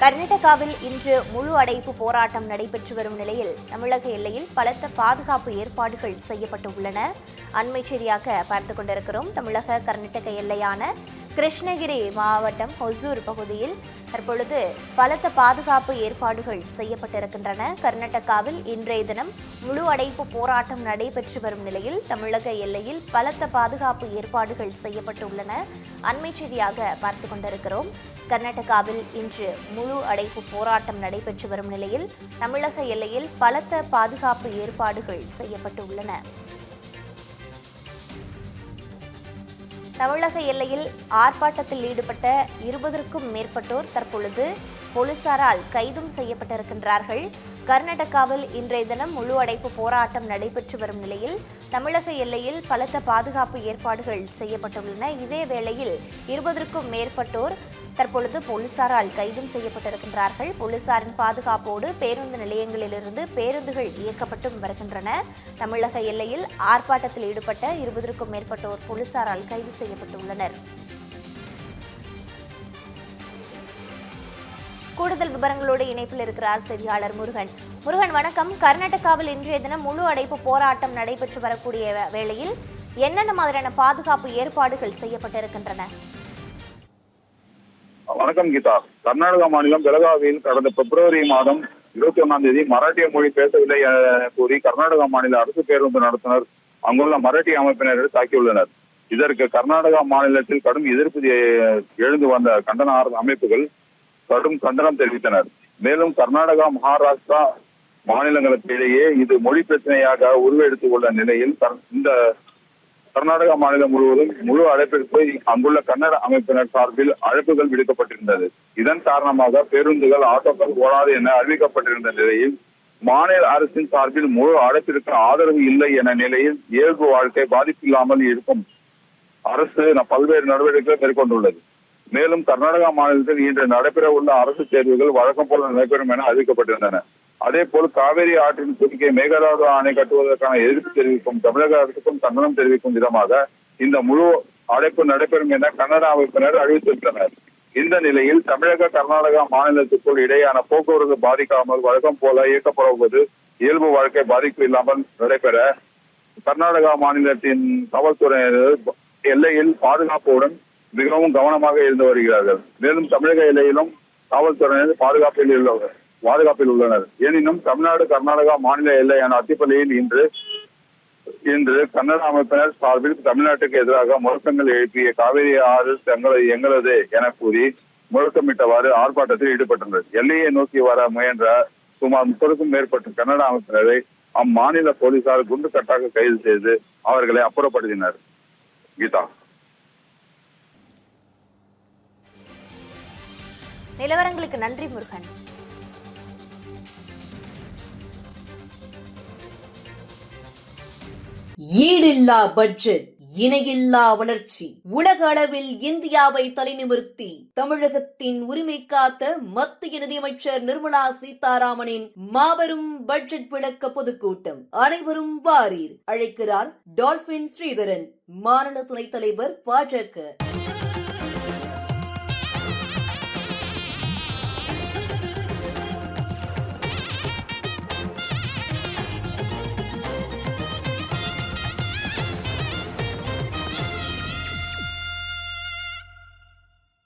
கர்நாடகாவில் இன்று முழு அடைப்பு போராட்டம் நடைபெற்று வரும் நிலையில் தமிழக எல்லையில் பலத்த பாதுகாப்பு ஏற்பாடுகள் செய்யப்பட்டுள்ளன. அண்மை செய்தியாக பார்த்துக் கொண்டிருக்கிறோம். தமிழக கர்நாடக எல்லையான கிருஷ்ணகிரி மாவட்டம் ஹொசூர் பகுதியில் தற்பொழுது பலத்த பாதுகாப்பு ஏற்பாடுகள் செய்யப்பட்டிருக்கின்றன. கர்நாடகாவில் இன்றைய தினம் முழு அடைப்பு போராட்டம் நடைபெற்று வரும் நிலையில் தமிழக எல்லையில் பலத்த பாதுகாப்பு ஏற்பாடுகள் செய்யப்பட்டுள்ளன. அண்மை செய்தியாக பார்த்துக் கொண்டிருக்கிறோம். கர்நாடகாவில் இன்று முழு அடைப்பு போராட்டம் நடைபெற்று வரும் நிலையில் தமிழக எல்லையில் பலத்த பாதுகாப்பு ஏற்பாடுகள் செய்யப்பட்டுள்ளன. தமிழக எல்லையில் ஆர்ப்பாட்டத்தில் ஈடுபட்ட 20க்கும் மேற்பட்டோர் தற்பொழுது போலீசாரால் கைதும் செய்யப்பட்டிருக்கின்றார்கள். கர்நாடகாவில் இன்றைய தினம் முழு அடைப்பு போராட்டம் நடைபெற்று வரும் நிலையில் தமிழக எல்லையில் பலத்த பாதுகாப்பு ஏற்பாடுகள் செய்யப்பட்டுள்ளன. இதே வேளையில் 20க்கும் மேற்பட்டோர் தற்பொழுது போலீசாரால் கைதும் செய்யப்பட்டிருக்கின்றார்கள். போலீசாரின் பாதுகாப்போடு பேருந்து நிலையங்களிலிருந்து பேருந்துகள் இயக்கப்பட்டும் வருகின்றன. தமிழக எல்லையில் ஆர்ப்பாட்டத்தில் ஈடுபட்ட 20க்கும் மேற்பட்டோர் போலீசாரால் கைது செய்யப்பட்டுள்ளனர். கூடுதல் விவரங்களோடு இணைப்பில் இருக்கிறார் செய்தியாளர் முருகன். முருகன், வணக்கம். கர்நாடகாவில் இன்றைய தினம் முழு அடைப்பு போராட்டம் நடைபெற்று வரக்கூடிய வேளையில் என்னென்ன மாதிரியான பாதுகாப்பு ஏற்பாடுகள் செய்யப்பட்டிருக்கின்றன? வணக்கம் கீதா. கர்நாடகா மாநிலம் பெலகாவியில் கடந்த பிப்ரவரி மாதம் 21ஆம் தேதி மராட்டிய மொழி பேசவில்லை என கூறி கர்நாடகா மாநில அரசு பேருந்து நடத்துனர் அங்குள்ள மராட்டிய அமைப்பினரை தாக்கியுள்ளனர். இதற்கு கர்நாடகா மாநிலத்தில் கடும் எதிர்ப்பு எழுந்து வந்த கண்டன அமைப்புகள் கடும் கண்டனம் தெரிவித்தனர். மேலும் கர்நாடகா, மகாராஷ்டிரா மாநிலங்களுக்கு இடையே இது மொழி பிரச்சனையாக உருவெடுத்துக் கொண்ட நிலையில் இந்த கர்நாடகா மாநிலம் முழுவதும் முழு அழைப்பிற்கு அங்குள்ள கன்னட அமைப்பினர் சார்பில் அழைப்புகள் விடுக்கப்பட்டிருந்தது. இதன் காரணமாக பேருந்துகள், ஆட்டோக்கள் ஓடாது என அறிவிக்கப்பட்டிருந்த நிலையில் மாநில அரசின் சார்பில் முழு அழைப்பிற்கு ஆதரவு இல்லை என நிலையில் இயல்பு வாழ்க்கை பாதிப்பில்லாமல் இருக்கும் அரசு பல்வேறு நடவடிக்கைகளை மேற்கொண்டுள்ளது. மேலும் கர்நாடகா மாநிலத்தில் இன்று நடைபெற உள்ள அரசு தேர்வுகள் வழக்கம் போல நடைபெறும் என அறிவிக்கப்பட்டிருந்தன. அதே போல் காவிரி ஆற்றின் குறுக்கே மேகதாது அணை கட்டுவதற்கான எதிர்ப்பு தெரிவிக்கும் தமிழக அரசுக்கும் கண்டனம் தெரிவிக்கும் விதமாக இந்த முழு அழைப்பு நடைபெறும் என கன்னட அமைப்பினர் அறிவித்திருந்தனர். இந்த நிலையில் தமிழக, கர்நாடகா மாநிலத்துக்குள் இடையான போக்குவரத்து பாதிக்காமல் வழக்கம் போல இயக்கப்படுவது இயல்பு வாழ்க்கை பாதிப்பு இல்லாமல் நடைபெற கர்நாடகா மாநிலத்தின் காவல்துறையினர் எல்லையில் பாதுகாப்புடன் மிகவும் கவனமாக இருந்து வருகிறார்கள். மேலும் தமிழக எல்லையிலும் காவல்துறையினர் பாதுகாப்பில் உள்ளனர். எனினும் தமிழ்நாடு, கர்நாடகா மாநில எல்லையான அத்திப்பள்ளியில் இன்று கன்னட அமைப்பினர் சார்பில் தமிழ்நாட்டுக்கு எதிராக முழக்கங்கள் எழுப்பிய காவிரி ஆறு எங்களது என கூறி முழக்கமிட்டவாறு ஆர்ப்பாட்டத்தில் ஈடுபட்டனர். எல்லையை நோக்கி வர முயன்ற சுமார் 30க்கும் மேற்பட்ட கன்னட அமைப்பினரை அம்மாநில போலீசார் குண்டு கட்டாக கைது செய்து அவர்களை அப்புறப்படுத்தினர். கீதா. நிலவரங்களுக்கு நன்றி முருகன். ஈடில்லா பட்ஜெட், இணையில்லா வளர்ச்சி. உலக அளவில் இந்தியாவை தலைநிமிர்த்தி தமிழகத்தின் உரிமை காத்த மத்திய நிதியமைச்சர் நிர்மலா சீதாராமனின் மாபெரும் பட்ஜெட் விளக்க பொதுக்கூட்டம். அனைவரும் வாரீர், அழைக்கிறார் டால்பின் ஸ்ரீதரன், மாநில துணைத் தலைவர், பாஜக.